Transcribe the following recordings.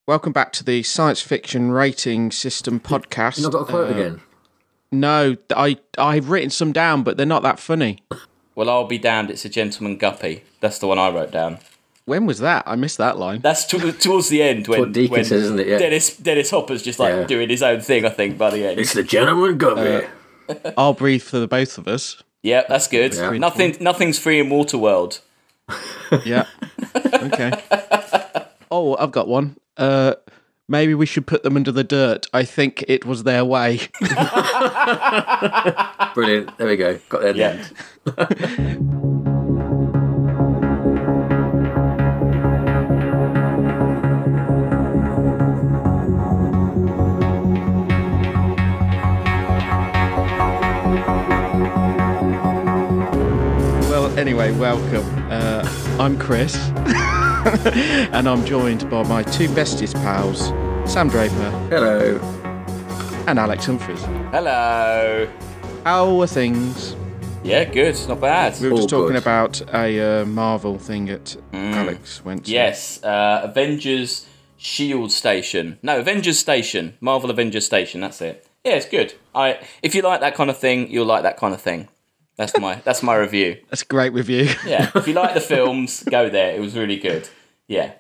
Welcome back to the Science Fiction Rating System podcast. You've not got a quote again? No, I've written some down, but they're not that funny. Well, I'll be damned, it's a gentleman guppy. That's the one I wrote down. When was that? I missed that line. That's towards the end when Deacon says, isn't it? Yeah. Dennis Hopper's just doing his own thing, I think, by the end. It's the gentleman guppy. I'll breathe for the both of us. Yeah, that's good. Yeah. Nothing's free in Waterworld. Yeah. Okay. Oh, I've got one. Maybe we should put them under the dirt. I think it was their way. Brilliant. There we go. Got there at the end. Well, anyway, welcome. I'm Chris. And I'm joined by my two bestest pals, Sam Draper. Hello. And Alex Humphries. Hello. How are things? Yeah, good. Not bad. We were just All talking good. about a Marvel thing that Alex went to. Yes, Avengers Shield Station. No, Avengers Station. Marvel Avengers Station, that's it. Yeah, it's good. If you like that kind of thing, you'll like that kind of thing. That's my review. That's a great review. Yeah, if you like the films, go there. It was really good. Yeah.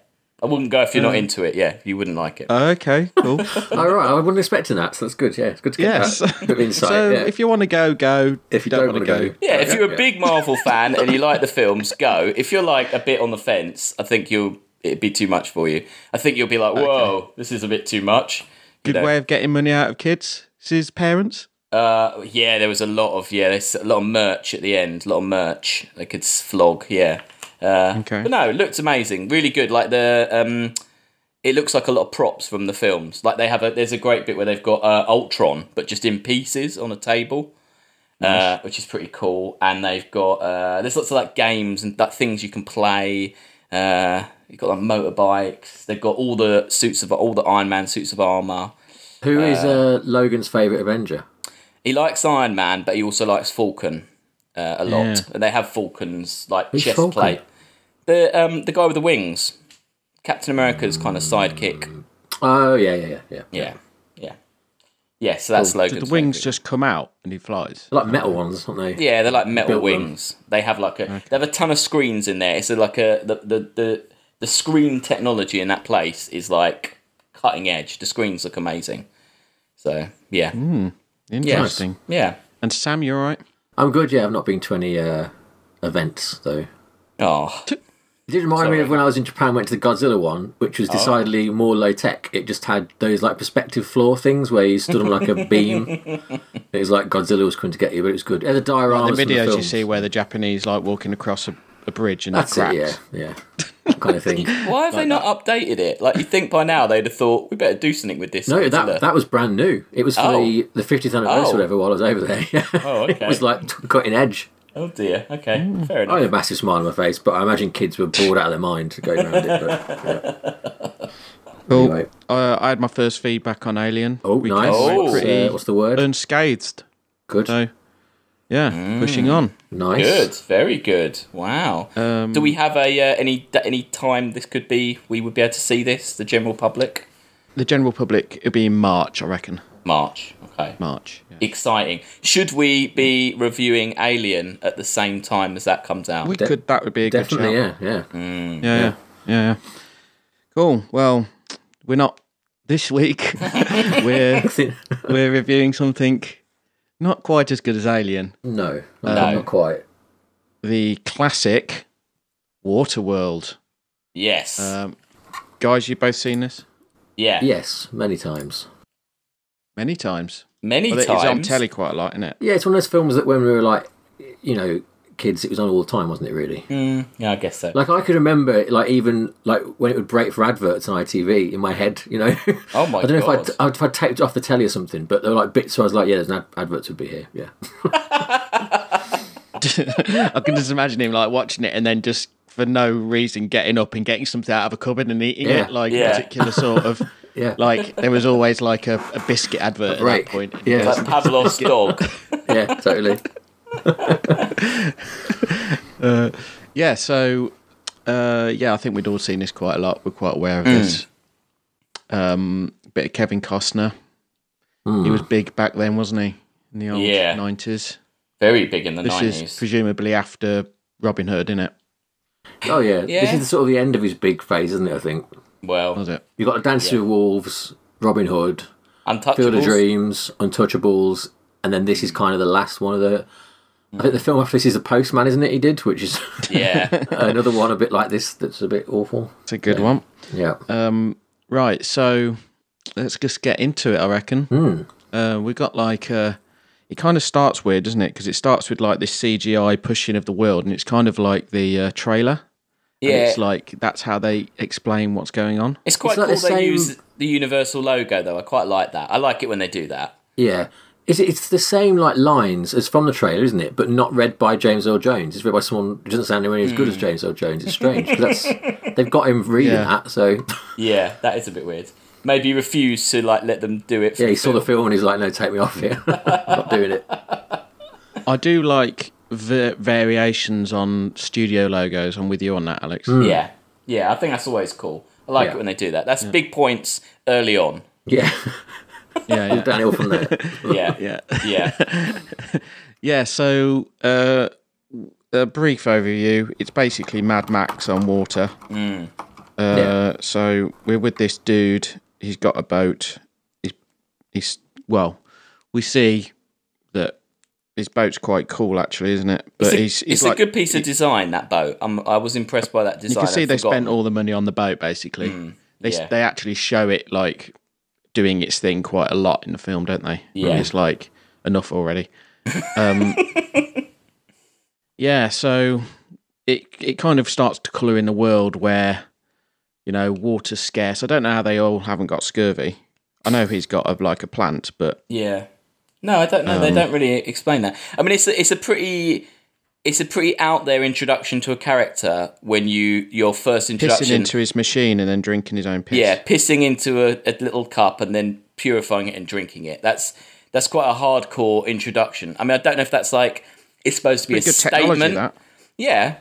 I wouldn't go if you're not into it. Yeah, you wouldn't like it. Okay, cool. All right. I wasn't expecting that, so that's good. Yeah, it's good to get Yes. that bit of insight. So yeah. if you want to go. If you don't want to go. Yeah, if you're a big Marvel fan and you like the films, go. If you're like a bit on the fence, I think it'd be too much for you. I think you'll be like, whoa, this is a bit too much. Good way of getting money out of kids. It's his parents. Yeah, there was there's a lot of merch at the end. A lot of merch they could flog. Yeah. Okay. But no, it looked amazing. Really good. Like it looks like a lot of props from the films. Like there's a great bit where they've got Ultron, but just in pieces on a table, which is pretty cool. And they've got there's lots of like games and things you can play. You've got like motorbikes. They've got all the Iron Man suits of armor. Who is Logan's favourite Avenger? He likes Iron Man, but he also likes Falcon a lot. Yeah. And they have Falcon's like Who's chest Falcon? plate. The guy with the wings, Captain America's kind of sidekick. Oh, yeah. Yeah. So that's Logan's. Did the wings favourite. just come out and he flies? Like metal ones, aren't they? Yeah, they're like metal Built wings. They have like they have a ton of screens in there. It's like the screen technology in that place is like cutting edge. The screens look amazing. So yeah. Interesting. Yeah. And Sam, you all right? I'm good, yeah. I've not been to any events, though. Oh. It did remind me of when I was in Japan, went to the Godzilla one, which was decidedly more low-tech. It just had those like perspective floor things where you stood on like a beam. It was like Godzilla was coming to get you, but it was good. It had the dioramas The from the videos you films. see where the Japanese like walking across a bridge and That's it cracks. it, yeah. That kind of thing. Why have they not updated it? Like, you think by now they'd have thought, we better do something with this. No, Godzilla. that was brand new. It was for the 50th anniversary or whatever while I was over there. Oh, okay. It was like cutting edge. Oh dear, okay, fair I enough. had a massive smile on my face, but I imagine kids were bored out of their mind going around it. But, Cool. Anyway. I had my first feedback on Alien. Oh, We nice. came away Oh. pretty What's the word? unscathed. Good. So, yeah, pushing on. Nice. Good, very good. Wow. Do we have any time this could be? We would be able to see this, the general public. The general public, it'll be in March, I reckon. March. Okay. March. Yeah. Exciting. Should we be reviewing Alien at the same time as that comes out? We could. That would be a Definitely, good shout. yeah. Yeah. Cool. Well, we're not this week. we're reviewing something not quite as good as Alien. No, not quite. The classic Waterworld. Yes. Guys, you both seen this yeah. Yes, many times. many times. Many Well, times. it's on telly quite a lot, isn't it? Yeah, it's one of those films that when we were like, kids, it was on all the time, wasn't it? Really. Yeah, I guess so. Like I could remember, like even like when it would break for adverts on ITV in my head, Oh my I don't know God. if I'd taped it off the telly or something, but there were like bits. So I was like, yeah, there's adverts would be here. Yeah. I can just imagine him like watching it and then just for no reason getting up and getting something out of a cupboard and eating Yeah. it, like Yeah. a particular sort of. Yeah. Like there was always like a biscuit advert at that point. Yeah. Like Pavlov's dog. Yeah. Totally. Yeah. So, I think we'd all seen this quite a lot. We're quite aware of this. Bit of Kevin Costner. He was big back then, wasn't he? In the old 90s. Very big in the 90s. This is presumably after Robin Hood, isn't it? Oh, yeah. This is sort of the end of his big phase, isn't it, I think? Well, Was it? You've got Dance with Wolves, Robin Hood, Untouchables. Field of Dreams, Untouchables, and then this is kind of the last one of the... I think the film after this is The Postman, isn't it, he did? Which is another one a bit like this that's a bit awful. It's a good one. Yeah. Right, so let's just get into it, I reckon. We've got like... it kind of starts weird, doesn't it? Because it starts with like this CGI pushing of the world, and it's kind of like the trailer. Yeah. And it's like, that's how they explain what's going on. It's quite like cool the they same- use the Universal logo, though. I quite like that. I like it when they do that. Yeah. It's the same like lines as from the trailer, isn't it? But not read by James Earl Jones. It's read by someone who doesn't sound anywhere as good as James Earl Jones. It's strange because they've got him reading that. So Yeah, that is a bit weird. Maybe he refused to like let them do it. For yeah, he the saw the film. film and he's like, "No, take me off here. I'm not doing it." I do like variations on studio logos. I'm with you on that, Alex. Yeah, I think that's always cool. I like it when they do that. That's big points early on. Yeah, Yeah, downhill from there. Yeah. So, a brief overview. It's basically Mad Max on water. So we're with this dude. He's got a boat. We see that his boat's quite cool, actually, isn't it? But it's like, a good piece of design, that boat. I was impressed by that design. You can see they spent all the money on the boat, basically. They actually show it like doing its thing quite a lot in the film, don't they? Yeah. And it's like enough already. So it kind of starts to colour in the world where, water's scarce. I don't know how they all haven't got scurvy. I know he's got a plant, but Yeah. No, I don't know. They don't really explain that. I mean, it's a pretty out there introduction to a character when your first introduction. pissing into his machine and then drinking his own piss. Yeah, pissing into a little cup and then purifying it and drinking it. That's quite a hardcore introduction. I mean, I don't know if that's like it's supposed to be Pretty a good technology, statement. that. Yeah.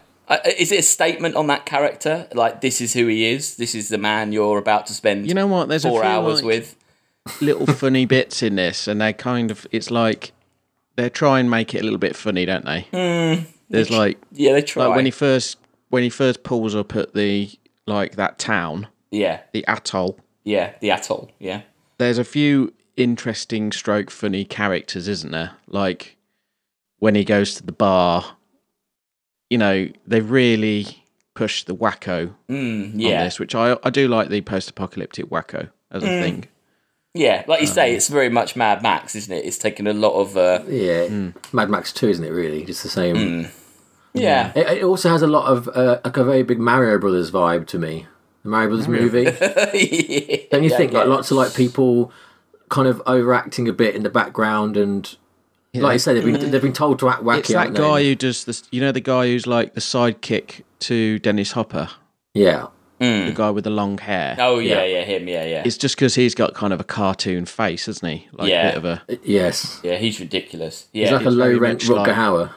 Is it a statement on that character? Like, this is who he is. This is the man you're about to spend. You know what? There's 4 a few, hours with. little funny bits in this, and they kind of, it's like they try and make it a little bit funny, don't they? There's they try. like when he first pulls up at the that town, the atoll. Yeah, the atoll. Yeah, There's a few interesting stroke funny characters, isn't there? Like when he goes to the bar, they really push the wacko on this, which I do like the post-apocalyptic wacko as a thing. Yeah, like you say, it's very much Mad Max, isn't it? It's taken a lot of... Mad Max 2, isn't it, really? Just the same. Yeah. It also has a lot of, a very big Mario Brothers vibe to me. The Mario Brothers movie. Don't you think? Like, lots of, people kind of overacting a bit in the background and... Like you say, they've been told to act wacky. It's that guy who does this... the guy who's like the sidekick to Dennis Hopper? Yeah. The guy with the long hair. Oh, yeah, him, yeah. It's just because he's got kind of a cartoon face, hasn't he? Like a bit of a... Yes. Yeah, he's ridiculous. Yeah, He's like a low-rent Rutger Hauer.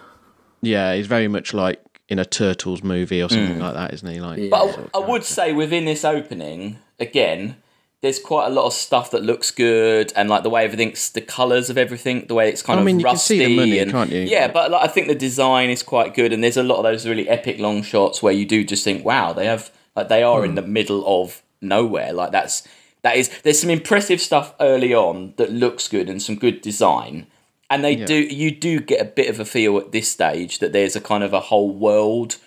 Yeah, he's very much like in a Turtles movie or something like that, isn't he? Like, But I would say within this opening, again, there's quite a lot of stuff that looks good, and like the way everything's, the colours of everything, the way it's kind of rusty. You can see the money, can't you? Yeah, but I think the design is quite good, and there's a lot of those really epic long shots where you do just think, wow, they are in the middle of nowhere. Like there's some impressive stuff early on that looks good and some good design. And you do get a bit of a feel at this stage that there's a kind of a whole world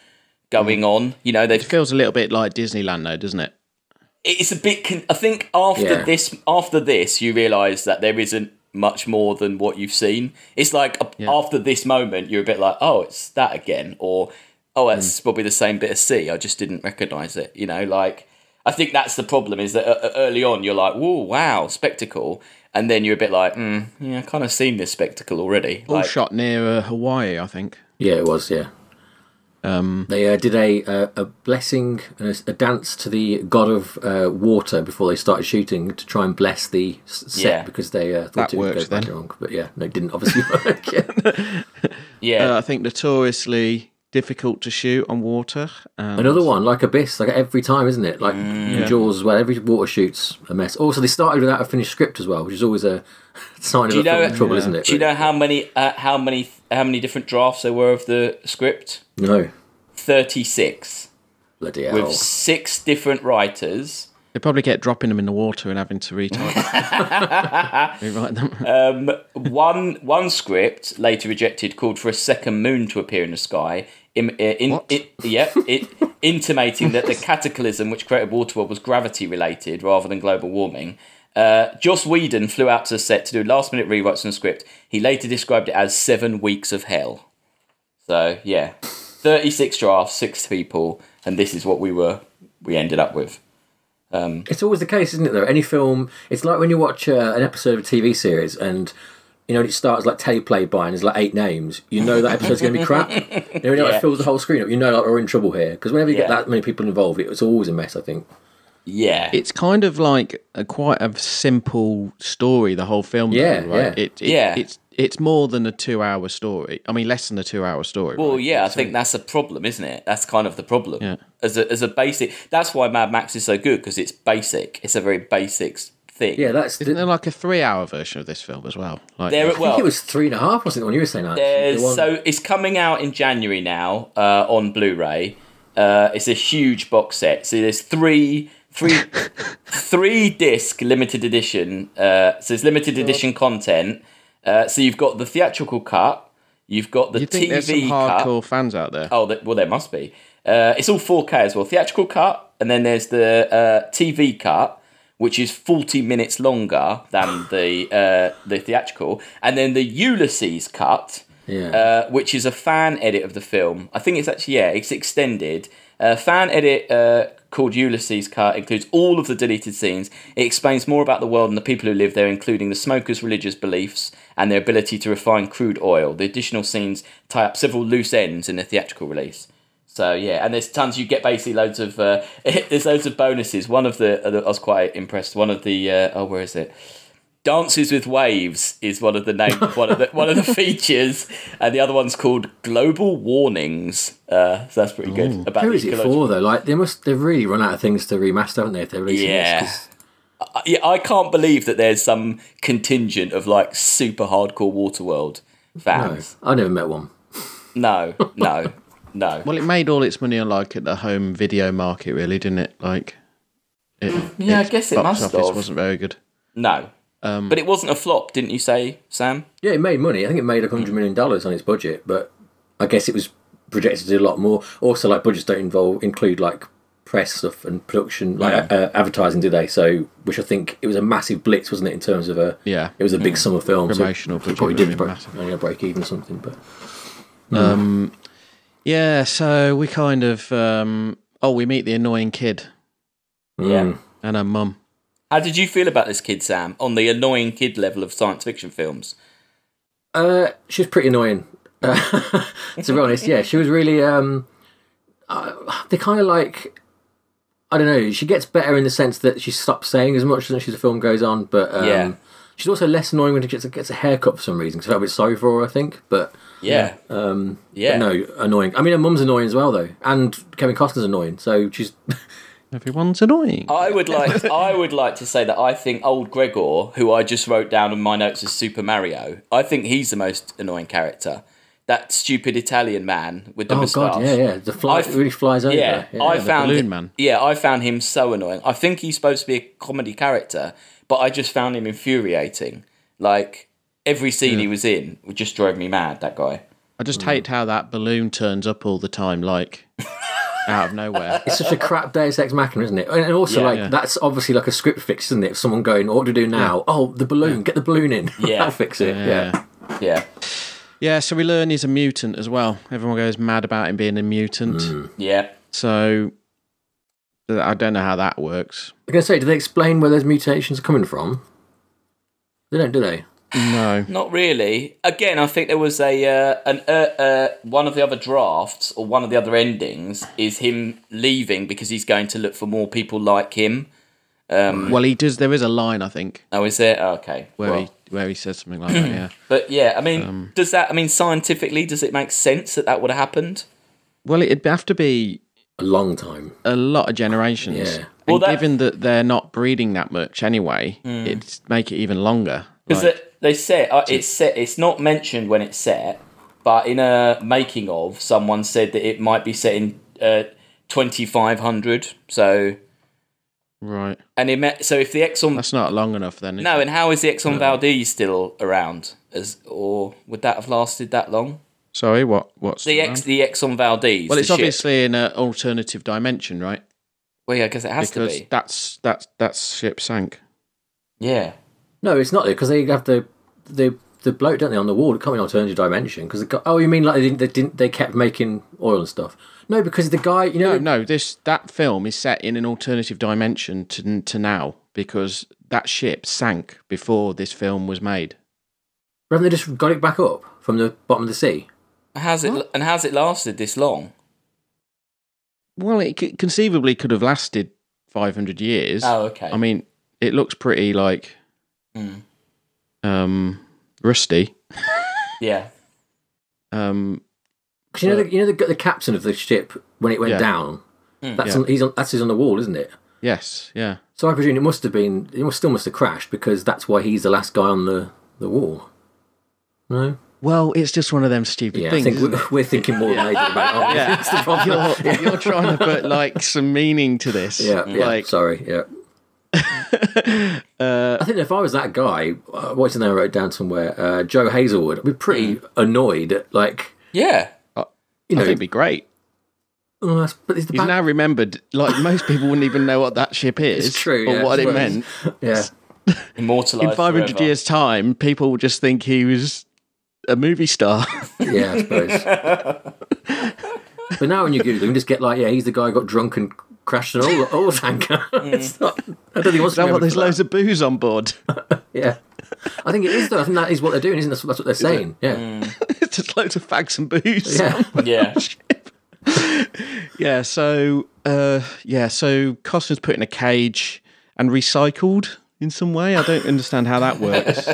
going on. It feels a little bit like Disneyland though, doesn't it? It's a bit, I think after this, you realise that there isn't much more than what you've seen. It's like after this moment, you're a bit like, oh, it's that again. Or, oh, it's probably the same bit of sea. I just didn't recognise it. I think that's the problem, is that early on you're like, whoa, wow, spectacle. And then you're a bit like, I've kind of seen this spectacle already. All shot near Hawaii, I think. Yeah, it was, yeah. They did a blessing, a dance to the god of water before they started shooting to try and bless the set because they thought it would go badly wrong. But no, it didn't obviously work. Yeah. I think notoriously difficult to shoot on water. Another one, like Abyss, like every time, isn't it? Like in Jaws as well, every water shoot's a mess. Also, they started without a finished script as well, which is always a sign of trouble, isn't it? Do you know how many different drafts there were of the script? No. 36. Bloody hell. With 6 different writers. They probably get dropping them in the water and having to rewrite them. One script later rejected called for a second moon to appear in the sky, intimating that the cataclysm which created Waterworld was gravity related rather than global warming. Joss Whedon flew out to the set to do last minute rewrites on the script. He later described it as 7 weeks of hell. So 36 drafts, 6 people, and this is what we ended up with. It's always the case, isn't it, though? Any film, it's like when you watch an episode of a TV series and, you know, it starts like teleplay by and there's like 8 names. You know that episode's going to be crap. You know, it fills the whole screen up. You know like, we're in trouble here. Because whenever you get that many people involved, it's always a mess, I think. Yeah. It's kind of like quite a simple story, the whole film. Yeah, though, right? It's more than a 2-hour story. I mean, less than a 2-hour story. Well, right? I think that's a problem, isn't it? That's kind of the problem. Yeah. As a basic... That's why Mad Max is so good, because it's basic. It's a very basic thing. Yeah, Isn't there like a 3-hour version of this film as well? Like, I think it was 3.5, wasn't it, when you were saying that? So it's coming out in January now on Blu-ray. It's a huge box set. So there's three disc limited edition. So it's limited edition content. So you've got the theatrical cut, you've got the TV there's some cut. hardcore fans out there. Oh, well, there must be. It's all 4K as well. Theatrical cut, and then there's the TV cut, which is 40 minutes longer than the theatrical, and then the Ulysses cut, which is a fan edit of the film. I think it's actually it's extended. Fan edit called Ulysses Cut includes all of the deleted scenes. It explains more about the world and the people who live there, including the smokers' religious beliefs and their ability to refine crude oil. The additional scenes tie up several loose ends in the theatrical release. So and there's tons. You get basically loads of there's loads of bonuses. One of the I was quite impressed. One of the where is it? Dances with Waves is one of the names, one of the features, and the other one's called Global Warnings. So that's pretty good. About who is it for though? Like they've really run out of things to remaster, haven't they? If they're releasing this, I can't believe that there's some contingent of like super hardcore Waterworld fans. No, I never met one. No. Well, it made all its money on like at the home video market, really, didn't it? Like, I guess it must have. It wasn't very good. No. But it wasn't a flop, didn't you say, Sam? Yeah, it made money. I think it made $100 million on its budget, but I guess it was projected to do a lot more. Also, like budgets don't include like press stuff and production, like advertising, do they? So, which I think it was a massive blitz, wasn't it? In terms of it was a big summer film, promotional budget, probably did break even or something. But so we kind of we meet the annoying kid, and her mum. How did you feel about this kid, Sam, on the annoying kid level of science fiction films? She was pretty annoying. To be honest, she was really... they kind of like... I don't know, she gets better in the sense that she stops saying as much as the film goes on, but she's also less annoying when she gets a haircut for some reason, because I felt a bit sorry for her, I think, but... But no, annoying. I mean, her mum's annoying as well, though, and Kevin Costner's annoying, so she's... Everyone's annoying. I would like to say that I think old Gregor, who I just wrote down in my notes as Super Mario, I think he's the most annoying character. That stupid Italian man with the moustache. Oh god, the fly really flies over. I found balloon man. Yeah, I found him so annoying. I think he's supposed to be a comedy character, but I just found him infuriating. Like every scene he was in just drove me mad. That guy. I just hate how that balloon turns up all the time, like. Out of nowhere. It's such a crap Deus Ex Machina, isn't it? And also, that's obviously like a script fix, isn't it? If someone going, what do we do now? Yeah. Oh, the balloon, get the balloon in. Yeah. That'll fix it. Yeah, so we learn he's a mutant as well. Everyone goes mad about him being a mutant. Yeah. So, I don't know how that works. I was going to say, do they explain where those mutations are coming from? They don't, do they? No, not really. Again, I think there was one of the other drafts or one of the other endings is him leaving because he's going to look for more people like him. Well, he does. There is a line, I think. Oh, is there? Oh, okay. Where he says something like that. Yeah. But yeah, I mean, does that? I mean, scientifically, does it make sense that would have happened? Well, it'd have to be A long time. a lot of generations. Yeah. And given that they're not breeding that much anyway, it'd make it even longer. Because they said it's set. It's not mentioned when it's set, but in a making of, someone said that it might be set in 2500. So Right. and so if the Exxon, That's not long enough then. Is no, it? and how is the Exxon Valdez still around? Or would that have lasted that long? Sorry, what's The around? the Exxon Valdez. Well, the it's ship. obviously in an alternative dimension, right? Well, yeah, I guess it has Because to be. that's ship sank. Yeah. No, it's not because they have the bloke, don't they, on the wall? It can't be an alternative dimension because you mean like they kept making oil and stuff? No, because the guy, No, that film is set in an alternative dimension to now because that ship sank before this film was made. haven't they just got it back up from the bottom of the sea? How's it lasted this long? Well, it conceivably could have lasted 500 years. Oh, okay. I mean, it looks pretty like rusty. Yeah. Because the captain of the ship when it went down. That's on the wall, isn't it? Yes, yeah. So I presume it still must have crashed because that's why he's the last guy on the wall. No. Well, it's just one of them stupid Yeah, things. I think we're thinking more than they do about it. Yeah. That's the problem. You're trying to put like some meaning to this. Yeah. Sorry. Yeah. I think if I was that guy, what's his name? I wrote down somewhere. Joe Hazelwood. I'd be pretty annoyed at Yeah. I think it'd be great. But He's now remembered. Like most people wouldn't even know what that ship is. It's true, or yeah, what I it meant. Yeah. Immortalised In 500 forever. years' time, people will just think he was a movie star. Yeah, I suppose. But now when you Google him, just get he's the guy who got drunk and crashed an oil tanker. It's not, I don't think he wants to remember There's for loads of booze on board. Yeah. I think it is, though. I think that is what they're doing, isn't it? That's what they're saying. Yeah. Just loads of fags and booze. Yeah. Yeah. So Costner's put in a cage and recycled in some way. I don't understand how that works.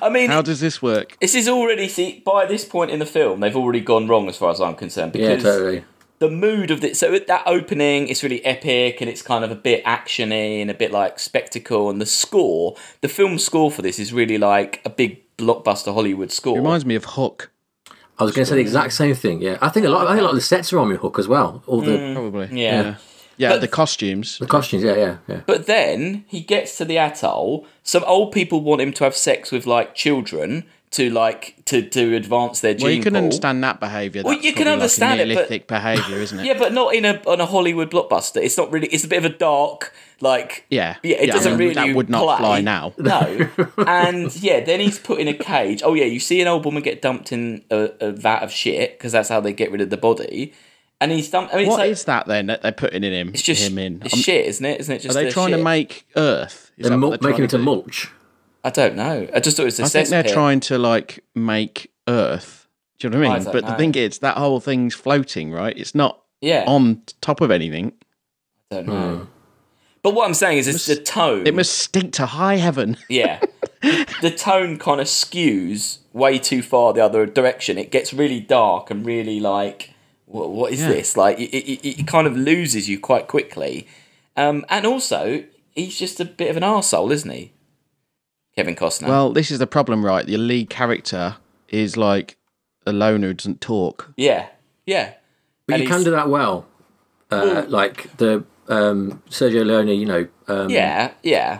I mean, How does this work? this is already by this point in the film, they've already gone wrong as far as I'm concerned. Yeah, Because totally. the mood of this, so that opening, it's really epic and it's kind of a bit actiony and a bit like spectacle. And the film score for this is really like a big blockbuster Hollywood score. Reminds me of Hook. I was going to say the exact same thing. Yeah, I think a lot of the sets are on your Hook as well. All the Probably. Yeah. Yeah, But- the costumes. costumes. Yeah. But then he gets to the atoll. Some old people want him to have sex with like children to advance their gene Well, you can pool. understand that behaviour. Well, That's you can probably understand like a it, but- Neolithic behaviour, isn't it? Yeah, but not on a Hollywood blockbuster. It's not really. It's a bit of a dark, Yeah. It doesn't really. That would not play. fly now. No, and then he's put in a cage. Oh yeah, you see an old woman get dumped in a vat of shit because that's how they get rid of the body. And he's dumped. I mean, What it's is that then that they're putting in him? It's just him in. It's shit, isn't it? Isn't it just? Are they the trying to shit? make Earth? Is They're that what they're making it to trying do? mulch. I don't know. I just thought it was a I think they're cesspit. trying to like make Earth. Do you know what I I mean? don't But the know. thing is, that whole thing's floating, right? It's not Yeah, on top of anything. I don't know. But what I'm saying is, it's the tone. It must stink to high heaven. Yeah. The tone kind of skews way too far the other direction. It gets really dark and really like, what is this? Like, it kind of loses you quite quickly. And also, he's just a bit of an arsehole, isn't he? Kevin Costner. Well, this is the problem, right? The lead character is like a loner who doesn't talk. yeah. But And you can do that well. Like the Sergio Leone, yeah.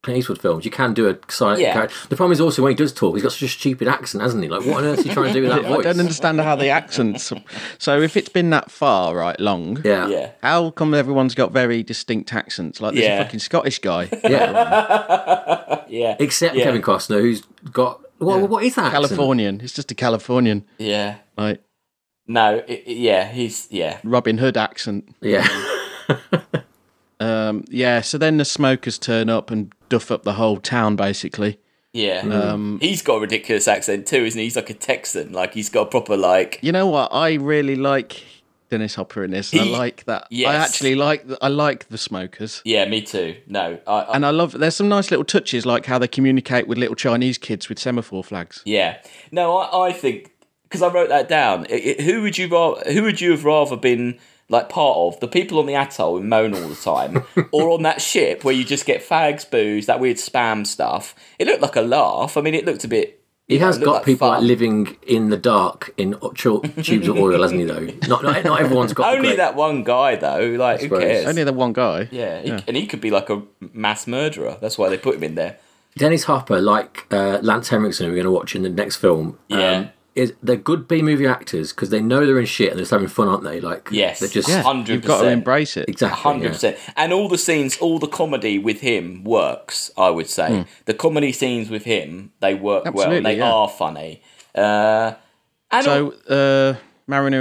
Clint Eastwood films. You can do a silent character. The problem is also when he does talk, he's got such a stupid accent, hasn't he? Like, what on earth is he trying to do with that I voice? don't understand how the accents. So if it's been that far, right, long, Yeah. how come everyone's got very distinct accents? Like there's Yeah. a fucking Scottish guy. Yeah. Except Kevin Costner, who's got... What is that accent? Californian. It's just a Californian. Yeah. Like No, he's Robin Hood accent. Yeah. So then the smokers turn up and duff up the whole town, basically. Yeah. He's got a ridiculous accent too, isn't he? He's like a Texan. Like, he's got a proper, like... You know what? I really like Dennis Hopper in this. I like that. Yes. I actually like the smokers. Yeah, me too. No, And I love, there's some nice little touches, like how they communicate with little Chinese kids with semaphore flags. yeah. No, I think because I wrote that down. Who would you have rather been like part of? The people on the atoll who moan all the time, or on that ship where you just get fags, booze, that weird spam stuff? It looked like a laugh. I mean, it looked a bit. He has got people like living in the dark in tubes of oil, hasn't he? Though not everyone's got. Only that one guy though. Like, who cares? Only the one guy. Yeah, and he could be like a mass murderer. That's why they put him in there. Dennis Hopper, like Lance Henriksen, who we're going to watch in the next film. They're good B-movie actors because they know they're in shit and they're just having fun, aren't they? Like, yes, they're just 100%. You've got to embrace it. Exactly, 100%. And all the scenes, all the comedy with him works. I would say the comedy scenes with him, they work well. And they are funny. Mariner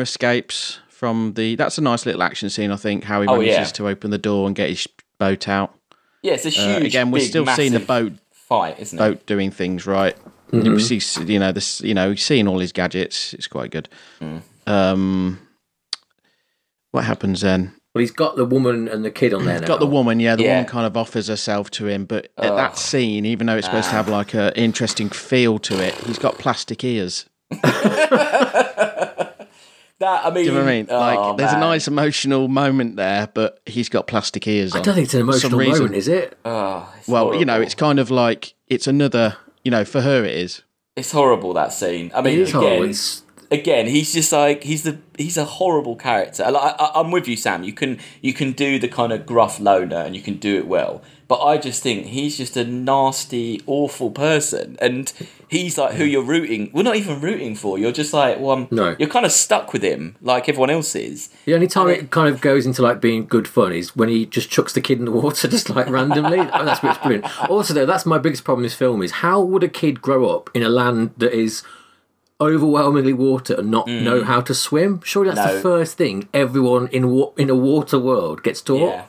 escapes from the. That's a nice little action scene, I think. How he manages to open the door and get his boat out. Yeah, it's a huge. Again, we're still seeing the boat fight, isn't it? Boat doing things right. You see, seeing all his gadgets. It's quite good. What happens then? Well, he's got the woman and the kid on there now. He's got the woman, the woman kind of offers herself to him, but at that scene, even though it's supposed to have like an interesting feel to it, he's got plastic ears. I mean, do you know what I mean? Like, there's a nice emotional moment there, but he's got plastic ears on. I don't think it's an emotional moment, is it? Well, horrible. It's kind of like, it's another, for her it is. It's horrible, that scene. I mean, again, he's just like, he's a horrible character. I'm with you, Sam. You can do the kind of gruff loner and you can do it well. But I just think he's just a nasty, awful person. And he's like who you're rooting. We're not even rooting for. You're just like, you're kind of stuck with him like everyone else is. The only time it kind of goes into like being good fun is when he just chucks the kid in the water just like randomly. That's brilliant. Also, though, that's my biggest problem in this film is how would a kid grow up in a land that is overwhelmingly water and not know how to swim? Surely that's the first thing everyone in a water world gets taught. Yeah.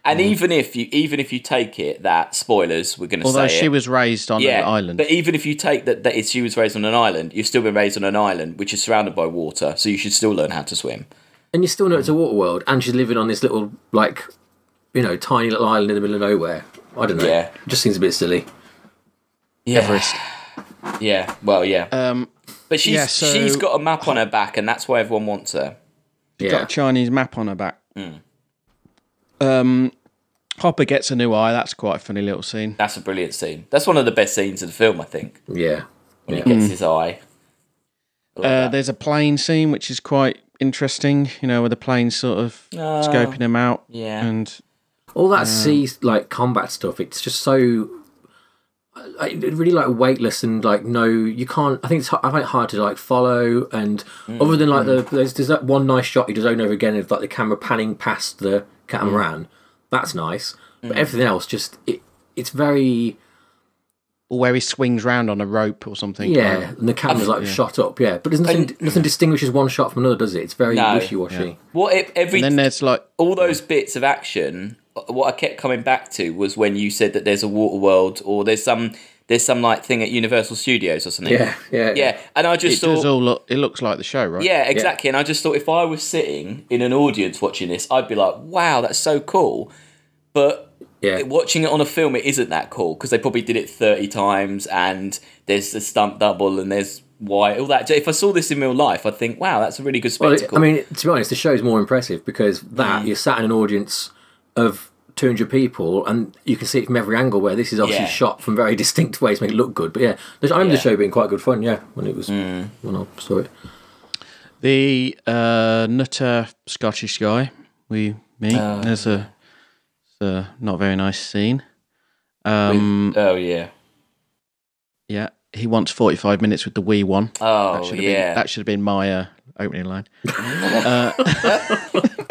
And even if you take it that spoilers, we're going to say although she was raised on an island, but even if you take that she was raised on an island, you've still been raised on an island which is surrounded by water, so you should still learn how to swim. And you still know it's a water world, and she's living on this little tiny little island in the middle of nowhere. I don't know. Yeah, it just seems a bit silly. Yeah. Everest. Yeah. Well, yeah. But she's got a map on her back, and that's why everyone wants her. She's got a Chinese map on her back. Hopper gets a new eye. That's quite a funny little scene. That's a brilliant scene. That's one of the best scenes of the film, I think. Yeah. When he gets his eye. There's a plane scene, which is quite interesting, where the plane's sort of scoping him out. Yeah. And all that sea, combat stuff, it's just so... really weightless and you can't. I think I find it hard to follow. And other than there's that one nice shot he does over and over again of the camera panning past the catamaran. That's nice, but everything else just it's very. Or where he swings round on a rope or something. Yeah, and the camera's shot up. Yeah, but there's nothing distinguishes one shot from another, does it? It's very wishy-washy. Yeah. And then there's all those bits of action. What I kept coming back to was when you said that there's a Waterworld or there's some thing at Universal Studios or something. Yeah. And I just thought it looks like the show, right? Yeah, exactly. And I just thought if I was sitting in an audience watching this, I'd be like, "Wow, that's so cool." But watching it on a film, it isn't that cool because they probably did it 30 times, and there's the stunt double and there's all that. If I saw this in real life, I'd think, "Wow, that's a really good spectacle." Well, I mean, to be honest, the show's more impressive because you're sat in an audience of 200 people and you can see it from every angle, where this is obviously shot from very distinct ways to make it look good. But I remember the show being quite good fun, when it was when I saw it. The nutter Scottish guy we meet, there's a not very nice scene. Yeah, he wants 45 minutes with the wee one. That should have been my opening line.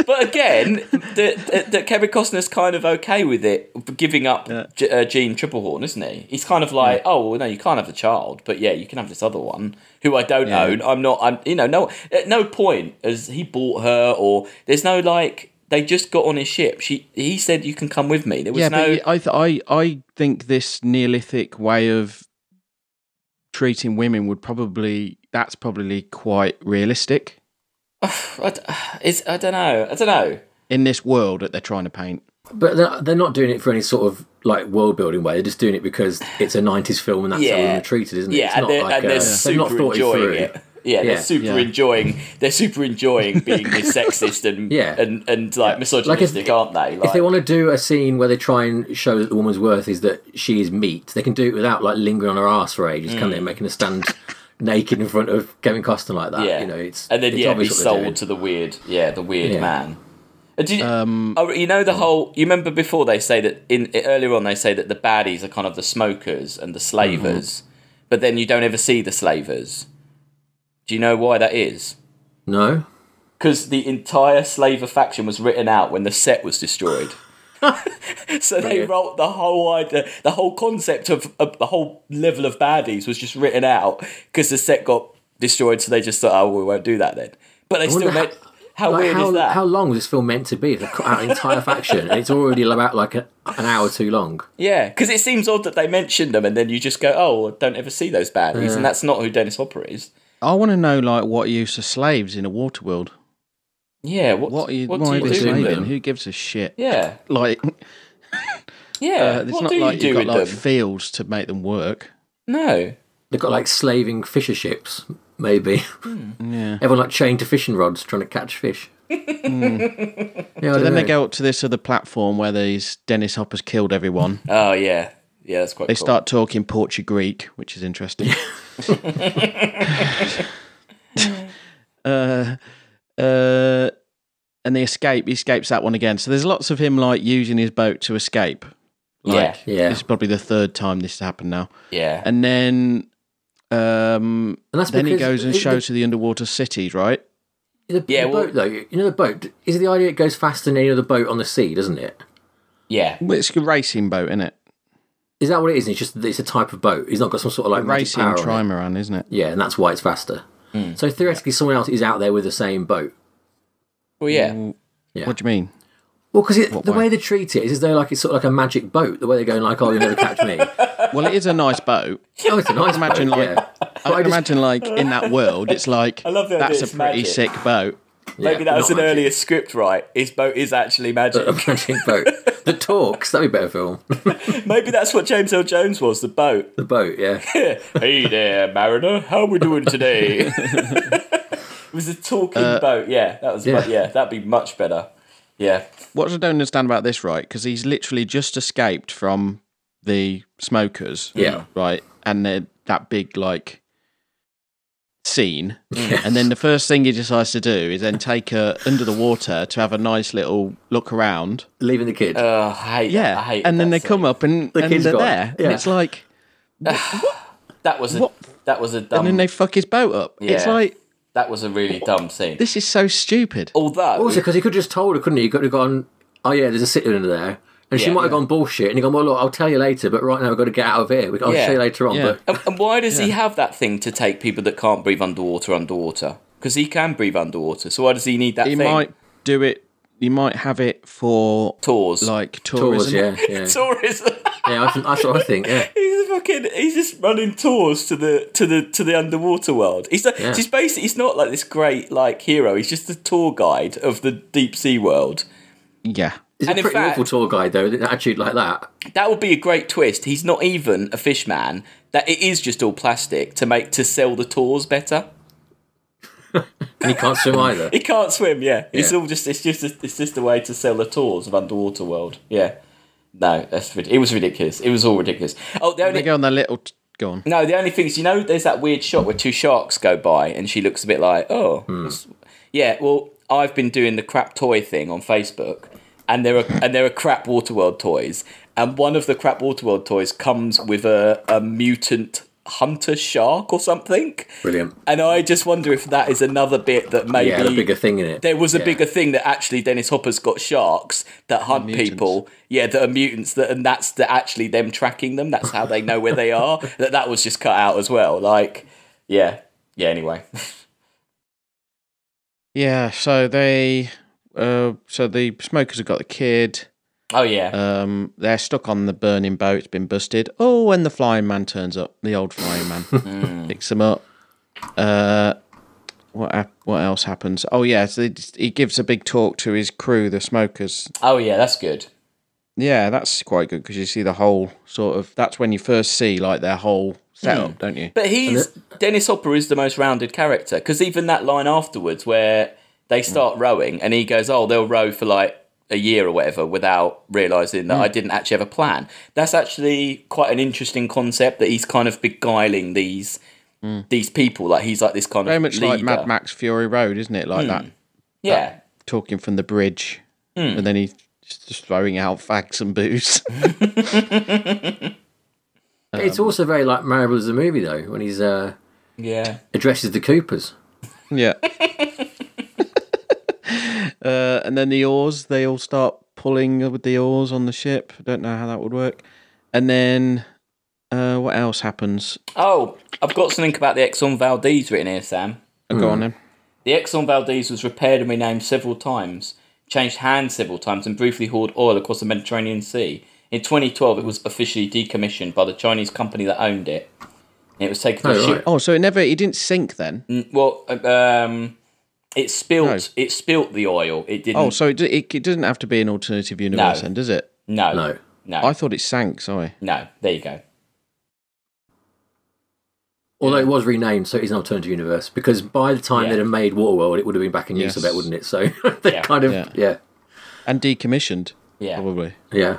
But again, that Kevin Costner's kind of okay with it, giving up Gene Triplehorn, isn't he? He's kind of like, oh, well, no, you can't have the child, but you can have this other one who I don't own. No, at no point has he bought her, or there's no they just got on his ship. He said, "You can come with me." There was but I think this Neolithic way of treating women that's probably quite realistic. I don't know. In this world that they're trying to paint. But they're not doing it for any sort of world building way. They're just doing it because it's a 90s film and that's how women are treated, isn't it? Yeah, it's not and they're super enjoying it. Yeah, they're super enjoying. They're super enjoying being this sexist and like misogynistic, aren't they? Like, if they want to do a scene where they try and show that the woman's worth is that she is meat, they can do it without like lingering on her arse for ages, can they? Making her stand naked in front of Kevin Costner like that. Yeah, you know, it's and then it's be sold to the weird man. You know the whole. You remember before they say that earlier on they say that the baddies are kind of the smokers and the slavers, but then you don't ever see the slavers. Do you know why that is? No. Because the entire slaver faction was written out when the set was destroyed. So they wrote the whole idea, the whole concept of the whole level of baddies was just written out because the set got destroyed. So they just thought, oh, we won't do that then. But they still meant. How weird is that? How long was this film meant to be? They cut out an entire faction, and it's already about like an hour too long. Yeah, because it seems odd that they mentioned them, and then you just go, "Oh, I don't ever see those baddies," and that's not who Dennis Hopper is. I want to know like what use of slaves in a Waterworld. Yeah, why are they slaving? Who gives a shit? Yeah, like it's not like you've got like fields to make them work. No, they've got like slaving fisher ships. Maybe. Yeah. Everyone like chained to fishing rods trying to catch fish. So then they go up to this other platform where these Dennis Hopper's killed everyone. Oh yeah, that's quite. They start talking Portuguese, which is interesting. And they escape. He escapes that one again. So there's lots of him like using his boat to escape. Like, This is probably the third time this has happened now. Yeah. And then. And then he goes and shows to the underwater cities, right? The boat, though, you know the boat, is the idea it goes faster than any other boat on the sea, doesn't it? Yeah. Well, it's a racing boat, isn't it? Is that what it is? It's a type of boat. It's not got some sort of like racing trimaran, isn't it? Yeah, and that's why it's faster. So theoretically, someone else is out there with the same boat. Well, yeah. What do you mean? Well, because the way they treat it is as though like it's sort of like a magic boat. The way they're going like, "Oh, you'll never catch me." Well, it is a nice boat. Oh, it's a nice boat. I imagine, like in that world, it's like that's a pretty sick boat. Maybe that was an earlier script, right? His boat is actually magic. A magic boat that talks. That'd be a better film. Maybe that's what James L. Jones was. The boat. The boat. Yeah. Hey there, mariner. How are we doing today? It was a talking boat. Yeah, that was. Yeah, that'd be much better. Yeah. What I don't understand about this, right? Because he's literally just escaped from the smokers. Yeah. Right, and that big like scene, and then the first thing he decides to do is then take her under the water to have a nice little look around, leaving the kid. I hate that. And then they come up and they're there, and it's like that was a dumb. And then they fuck his boat up. Yeah. It's like. That was a really dumb scene. This is so stupid. Although... Also, because he could have just told her, couldn't he? He could have gone, oh yeah, there's a sitter under there. And she might have gone bullshit. And he gone, well, look, I'll tell you later, but right now I've got to get out of here. I'll show you later on. Yeah. But... And why does he have that thing to take people that can't breathe underwater? Because he can breathe underwater. So why does he need that thing? He might do it... He might have it for... Tours. Like tourism. Tours, yeah. Tourism. Yeah, that's what I think, yeah. He's just running tours to the underwater world. He's basically, he's not like this great like hero. He's just a tour guide of the deep sea world. Yeah. He's a pretty awful tour guide though, an attitude like that. That would be a great twist. He's not even a fish man. That it is just all plastic to sell the tours better. And he can't swim either. He can't swim, yeah. It's just a way to sell the tours of Underwater World. Yeah. No, it was ridiculous. It was all ridiculous. Oh, they go on their little... Go on. No, the only thing is, there's that weird shot where two sharks go by and she looks a bit like, yeah, well, I've been doing the crap toy thing on Facebook and there are crap Waterworld toys. And one of the crap Waterworld toys comes with a mutant hunter shark or something. Brilliant. And I just wonder if that is another bit that maybe a bigger thing in it. There was a bigger thing that actually Dennis Hopper's got sharks that hunt people. Yeah, that are mutants, and that's actually them tracking them. That's how they know where they are. That was just cut out as well. Like, yeah. Anyway. Yeah. So the smokers have got the kid. Oh yeah. They're stuck on the burning boat. It's been busted. Oh, and the flying man turns up. The old flying man picks them up. What else happens? Oh yeah, so he gives a big talk to his crew, the smokers. Oh yeah, that's good. Yeah, that's quite good because you see the whole sort of. That's when you first see like their whole setup, don't you? But Dennis Hopper is the most rounded character, because even that line afterwards where they start rowing and he goes, "Oh, they'll row for like a year or whatever," without realising that I didn't actually have a plan. That's actually quite an interesting concept, that he's kind of beguiling these people. Like he's like this kind Very of much leader. like Mad Max Fury Road, isn't it? Like that. Yeah. Talking from the bridge, and then he's just throwing out fags and booze. It's also very like Mario Brothers the movie, though, when he's addresses the Coopers. Yeah. And then the oars, they all start pulling with the oars on the ship. I don't know how that would work. And then what else happens? Oh, I've got something about the Exxon Valdez written here, Sam. Go on then. The Exxon Valdez was repaired and renamed several times, changed hands several times, and briefly hauled oil across the Mediterranean Sea. In 2012, it was officially decommissioned by the Chinese company that owned it. And it was taken to a ship. Oh, so it didn't sink then? Well, it spilt. No. It spilt the oil. It didn't. Oh, so it doesn't have to be an alternative universe, then, does it? No. I thought it sank. Sorry. No. There you go. Although it was renamed, so it's an alternative universe. Because by the time they'd have made Waterworld, it would have been back in use, I bet, wouldn't it? So they kind of and decommissioned. Yeah, probably. Yeah.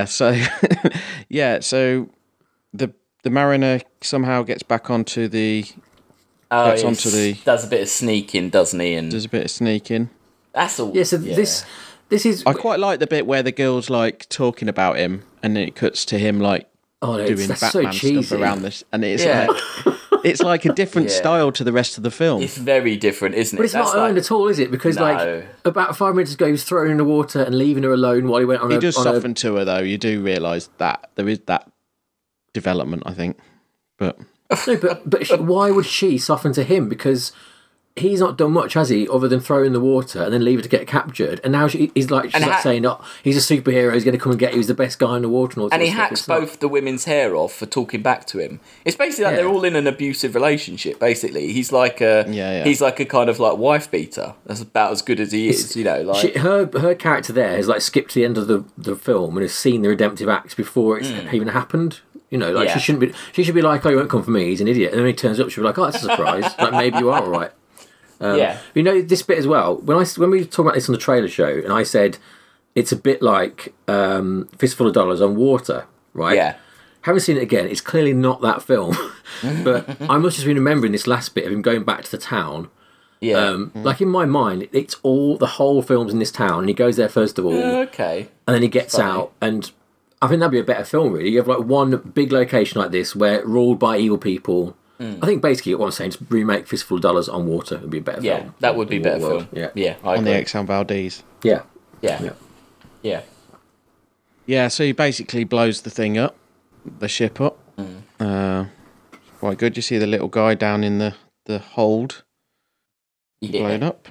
So so the mariner somehow gets back onto the does a bit of sneaking, doesn't he? And does a bit of sneaking. That's all. Yeah. So this is. I quite like the bit where the girl's like talking about him, and then it cuts to him like doing Batman stuff around this, and it's it's like a different style to the rest of the film. It's very different, isn't it? But it's not earned at all, is it? Because about 5 minutes ago, he was thrown in the water and leaving her alone while he went on. He does soften to her, though. You do realise that there is that development, I think. But why would she soften to him? Because he's not done much, has he, other than throw in the water and then leave her to get captured? And now she's like saying, "Oh, he's a superhero. He's going to come and get you. He's the best guy in the water." And all. And he hacks both the women's hair off for talking back to him. It's basically like they're all in an abusive relationship. Basically, he's like he's like a kind of like wife beater. That's about as good as he is. Her character there has like skipped to the end of the film and has seen the redemptive acts before it's even happened. She shouldn't be. She should be like, "Oh, you won't come for me. He's an idiot." And then he turns up. She'll be like, "Oh, that's a surprise. Like maybe you are all right." This bit as well. When we talked about this on the trailer show, and I said it's a bit like Fistful of Dollars on water, right? Yeah. Haven't seen it again. It's clearly not that film, but I must have been remembering this last bit of him going back to the town. Yeah. Like in my mind, it's all the whole film's in this town, and he goes there first of all. Okay. And then he gets out, and I think that'd be a better film. Really, you have like one big location like this where ruled by evil people. I think basically what I'm saying is remake Fistful of Dollars on water would be a better film. Yeah, that would be a better film. Yeah, on the Exxon Valdez. Yeah. So he basically blows the thing up, the ship up. Quite good. You see the little guy down in the hold, blown up.